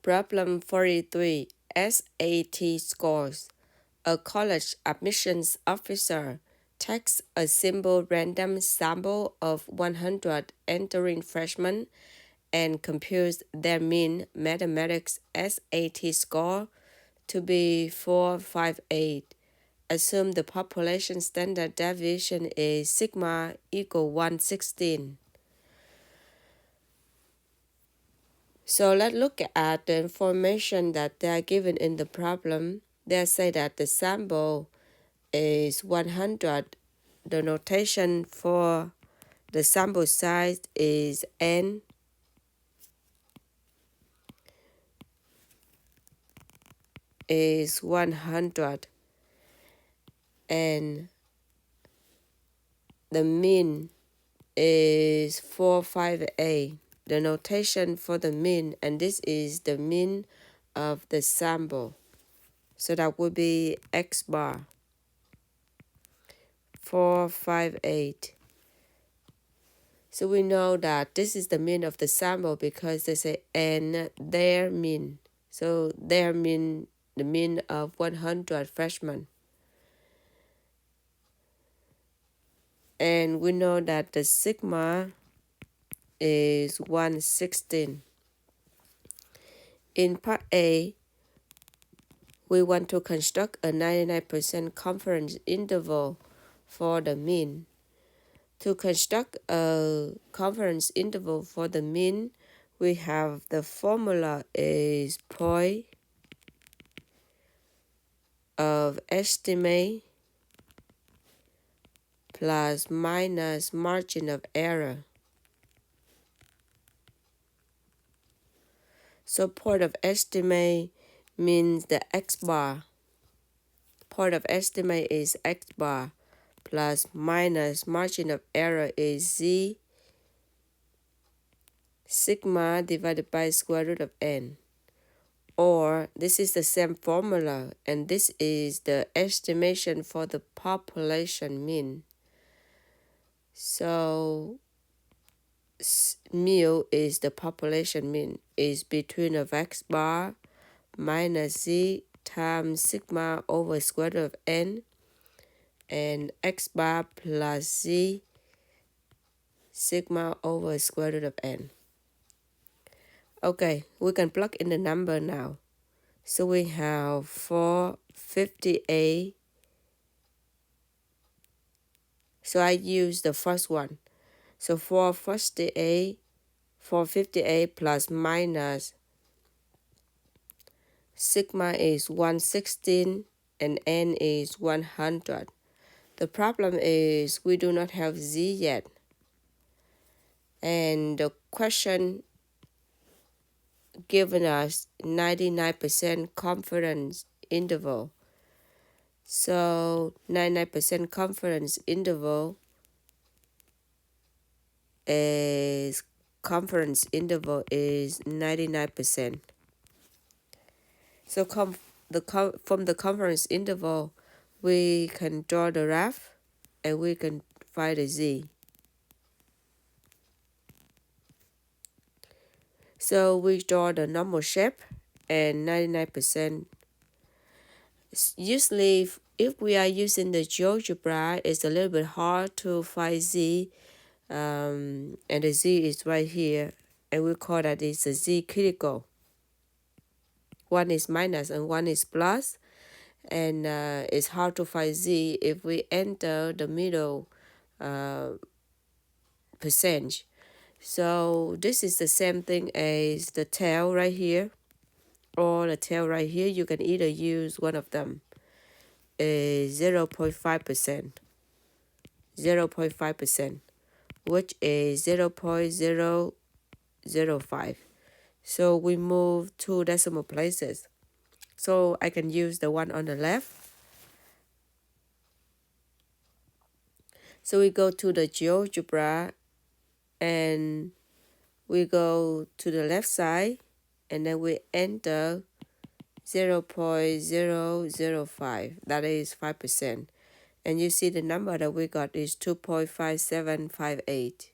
Problem 43. SAT scores. A college admissions officer takes a simple random sample of 100 entering freshmen and computes their mean mathematics SAT score to be 458. Assume the population standard deviation is sigma equal 116. So let's look at the information that they are given in the problem. They say that the sample is 100. The notation for the sample size is n is 100 and the mean is 458. The notation for the mean, and this is the mean of the sample. So that would be x bar 458. So we know that this is the mean of the sample because they say and their mean. So their mean, the mean of 100 freshmen. And we know that the sigma is 116. In part A, we want to construct a 99% confidence interval for the mean. To construct a confidence interval for the mean, we have the formula is point of estimate plus minus margin of error. So point of estimate means the x bar. Point of estimate is x bar plus minus margin of error is z sigma divided by square root of n. Or this is the same formula, and this is the estimation for the population mean. So mu is the population mean, is between of x bar minus z times sigma over square root of n and x bar plus z sigma over square root of n. Okay, we can plug in the number now. So we have 458. So I use the first one. So 458 plus minus sigma is 116 and n is 100. The problem is we do not have z yet. And the question given us 99% confidence interval. So 99% confidence interval is 99%. So from the confidence interval, we can draw the graph and we can find the z. So we draw the normal shape and 99%. Usually, if we are using the GeoGebra, it's a little bit hard to find z, and the z is right here, and we call that it's a z critical. One is minus and one is plus, and it's hard to find z if we enter the middle percentage. So this is the same thing as the tail right here or the tail right here. You can either use one of them. 0.5%, 0.5%, which is 0.005. So we move 2 decimal places. So I can use the one on the left. So we go to the GeoGebra and we go to the left side and then we enter 0.005, that is 5%. And you see the number that we got is 2.5758.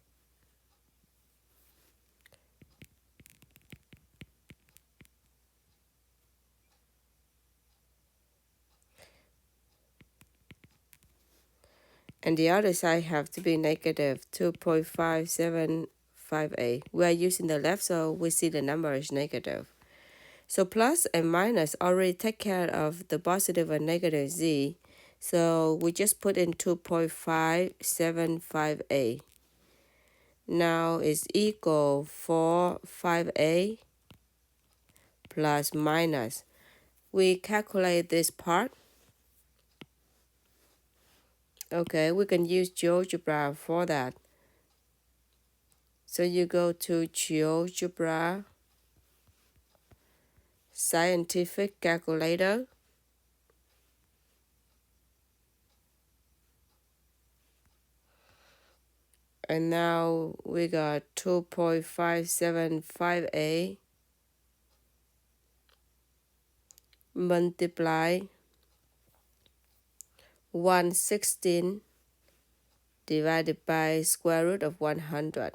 And the other side have to be negative 2.5758. We are using the left, so we see the number is negative. So plus and minus already take care of the positive and negative z. So we just put in 2.578. Now it's equal 458 plus minus. We calculate this part. Okay, we can use GeoGebra for that. So you go to GeoGebra, scientific calculator. And now we got 2.5758 multiply 116 divided by square root of 100.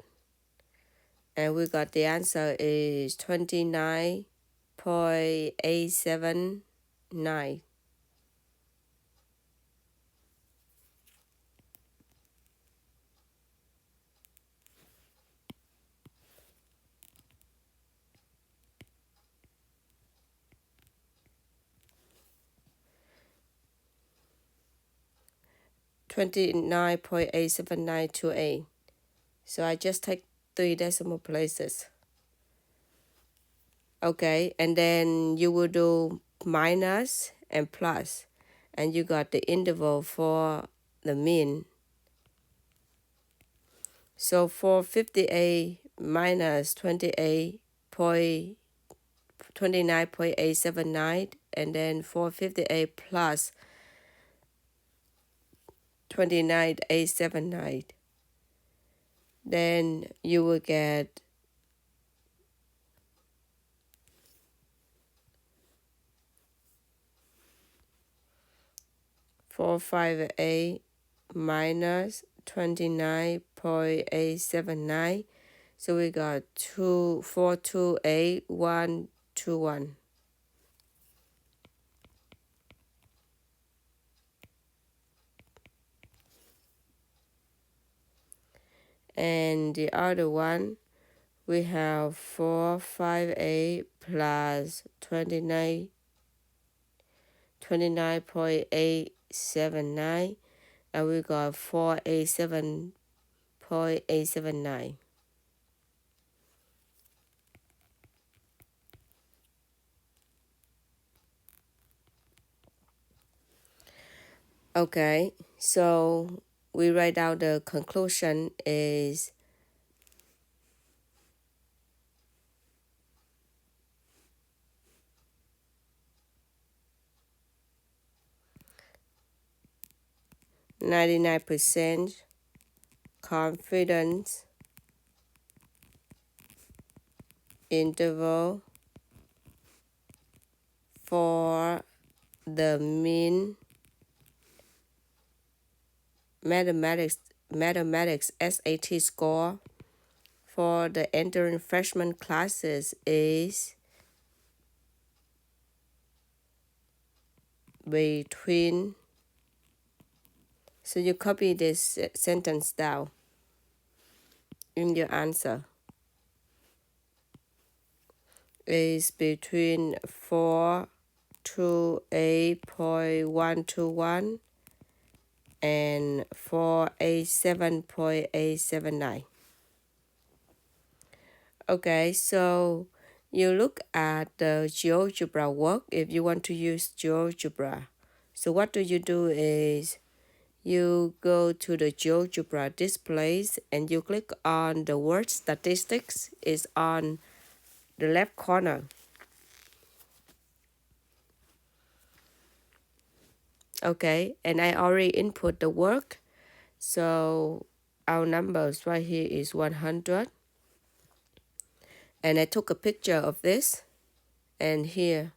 And we got the answer is 29.879. $29.87928. So I just take 3 decimal places. Okay, and then you will do minus and plus, and you got the interval for the mean. So for 58 minus 29.879, and then for 58 plus 29.879, then you will get 458 minus 29.879. So we got 428,121. And the other one, we have 458 plus 29.879, and we got 487.879. Okay, so we write down the conclusion is 99% confidence interval for the mean mathematics SAT score for the entering freshman classes is between. So you copy this sentence down in your answer. Is between 428.121 and 487.879. Okay, so you look at the GeoGebra work if you want to use GeoGebra. So what do? Is you go to the GeoGebra displays and you click on the word statistics. Is on the left corner. Okay, and I already input the work. So our numbers right here is 100. And I took a picture of this and here.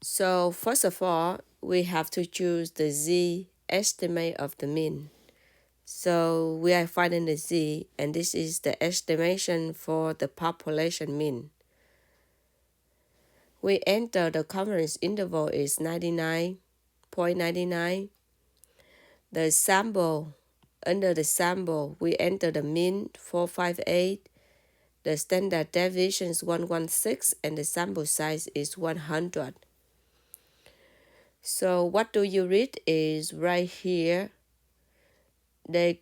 So first of all, we have to choose the z estimate of the mean. So we are finding the z, and this is the estimation for the population mean. We enter the confidence interval is 99 0.99. The sample, under the sample, we enter the mean 458. The standard deviation is 116 and the sample size is 100. So what do you read is right here. They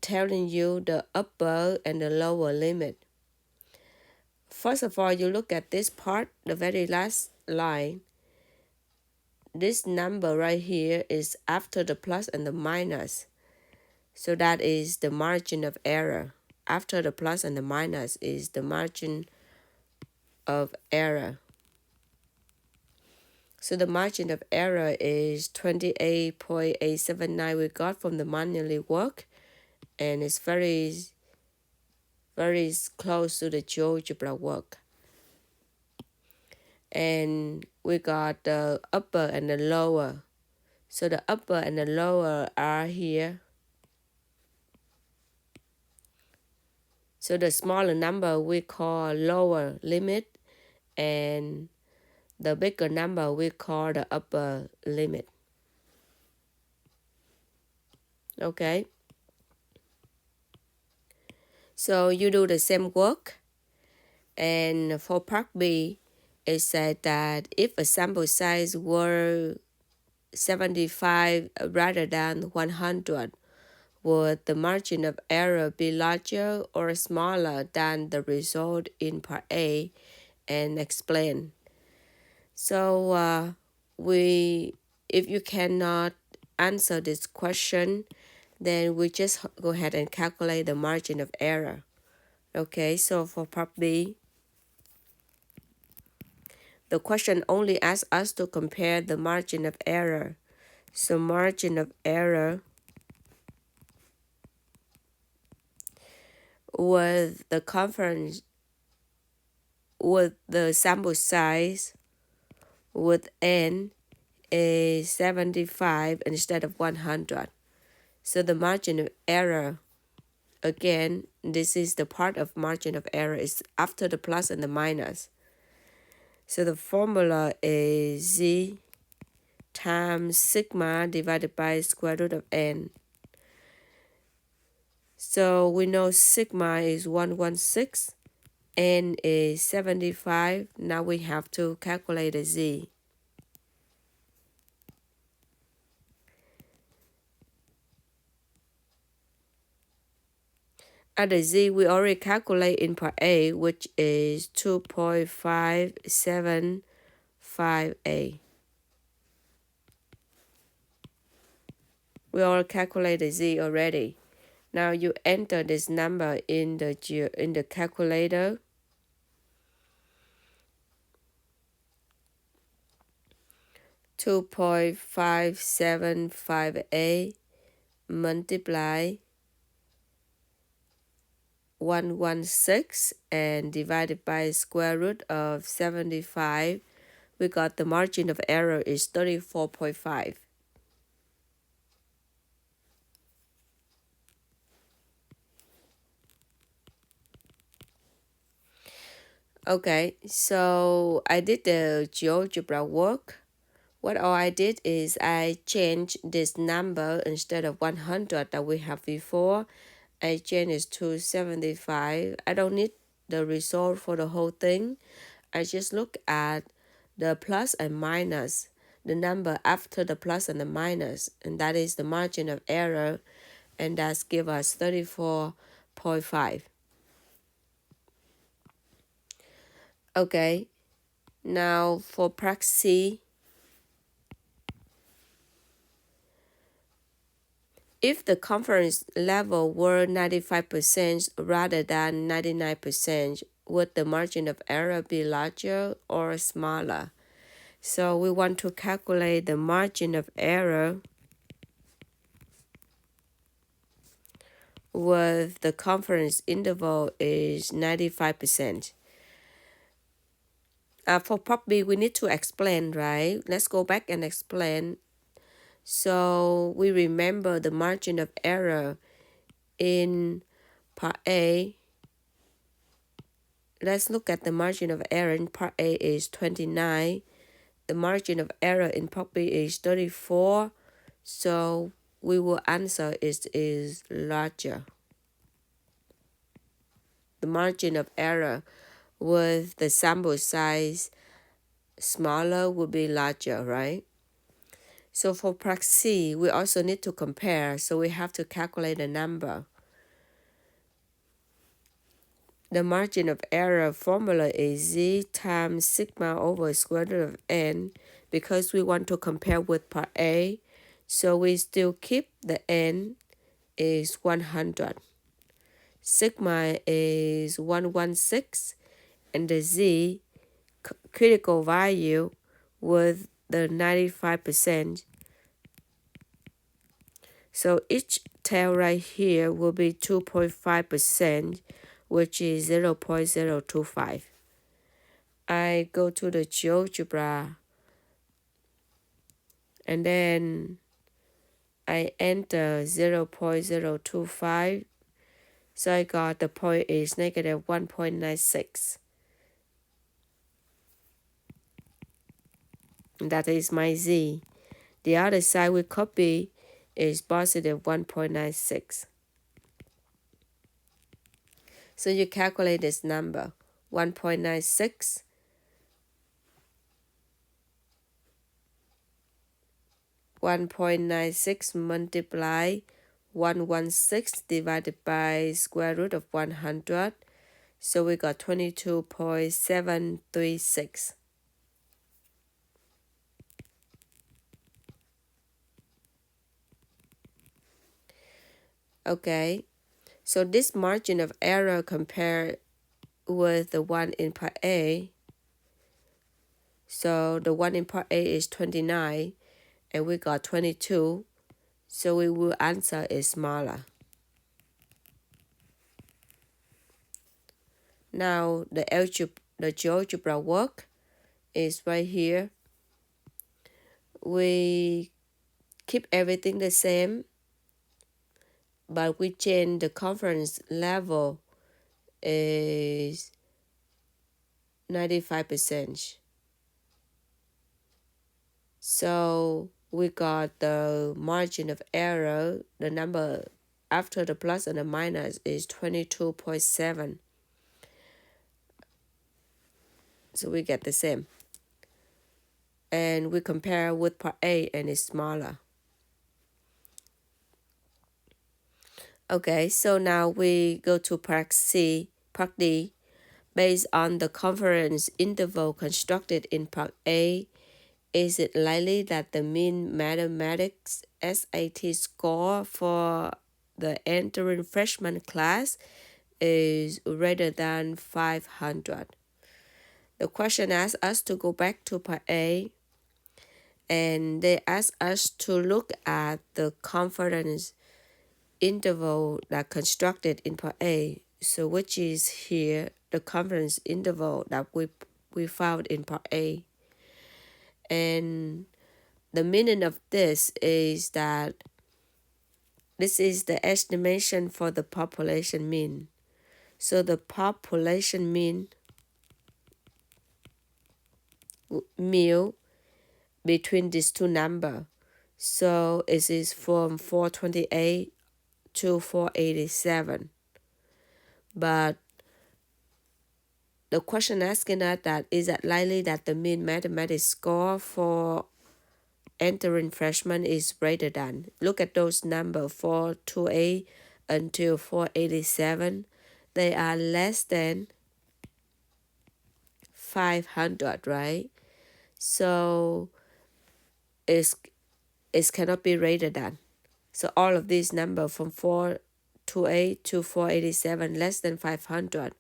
telling you the upper and the lower limit. First of all, you look at this part, the very last line. This number right here is after the plus and the minus. So that is the margin of error. After the plus and the minus is the margin of error. So the margin of error is 28.879 we got from the manually work, and it's very close to the GeoGebra work. And we got the upper and the lower. So the upper and the lower are here. So the smaller number we call lower limit, and the bigger number we call the upper limit. Okay. So you do the same work. And for part B, it said that if a sample size were 75 rather than 100, would the margin of error be larger or smaller than the result in part A, and explain. So if you cannot answer this question, then we just go ahead and calculate the margin of error. Okay, so for part B, the question only asks us to compare the margin of error. So margin of error with the confidence, with the sample size with n is 75 instead of 100. So the margin of error, again, this is the part of margin of error, is after the plus and the minus. So the formula is z times sigma divided by square root of n. So we know sigma is 116, n is 75. Now we have to calculate the z. At the z, we already calculate in part A, which is 2.575a. We all calculate the z already. Now you enter this number in the calculator. (2.575a) multiply 116 and divided by square root of 75. We got the margin of error is 34.5. Okay, so I did the GeoGebra work. What all I did is I changed this number. Instead of 100 that we have before, I changed it to 75. I don't need the result for the whole thing. I just look at the plus and minus, the number after the plus and the minus, and that is the margin of error, and that's give us 34.5. Okay, now for part C, if the confidence level were 95% rather than 99%, would the margin of error be larger or smaller? So we want to calculate the margin of error with the confidence interval is 95%. For part B, we need to explain, right? Let's go back and explain. So we remember the margin of error in part A. Let's look at the margin of error in part A is 29, the margin of error in part B is 34, so we will answer is larger. The margin of error with the sample size smaller will be larger, right? So for part C, we also need to compare, so we have to calculate the number. The margin of error formula is z times sigma over square root of n. Because we want to compare with part A, so we still keep the n is 100. Sigma is 116, and the z critical value with the 95%. So each tail right here will be 2.5%, which is 0.025. I go to the GeoGebra, and then I enter 0.025. So I got the point is negative 1.96. That is my z. The other side we copy is positive 1.96. So you calculate this number, 1.96 multiply 116 divided by square root of 100. So we got 22.736. Okay, so this margin of error compared with the one in part A. So the one in part A is 29, and we got 22. So we will answer is smaller. Now the GeoGebra work is right here. We keep everything the same, but we change the confidence level is 95%. So we got the margin of error, the number after the plus and the minus is 22.7. So we get the same. And we compare with part A, and it's smaller. Okay, so now we go to part D. Based on the confidence interval constructed in part A, is it likely that the mean mathematics SAT score for the entering freshman class is greater than 500? The question asks us to go back to part A, and they ask us to look at the confidence interval that constructed in part A. So which is here the confidence interval that we found in part A. And the meaning of this is that this is the estimation for the population mean. So the population mean between these two numbers. So it is from 428 to 487. But the question asking us that is it likely that the mean mathematics score for entering freshman is greater than. Look at those numbers, 428 until 487. They are less than 500, right? So it cannot be greater than. So all of these numbers from 428 to 487 less than 500.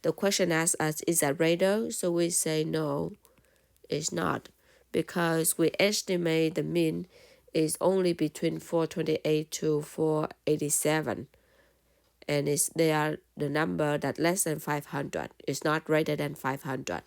The question asks us, is that greater? So we say no, it's not, because we estimate the mean is only between 428 to 487, and they are the number that less than 500. It's not greater than 500.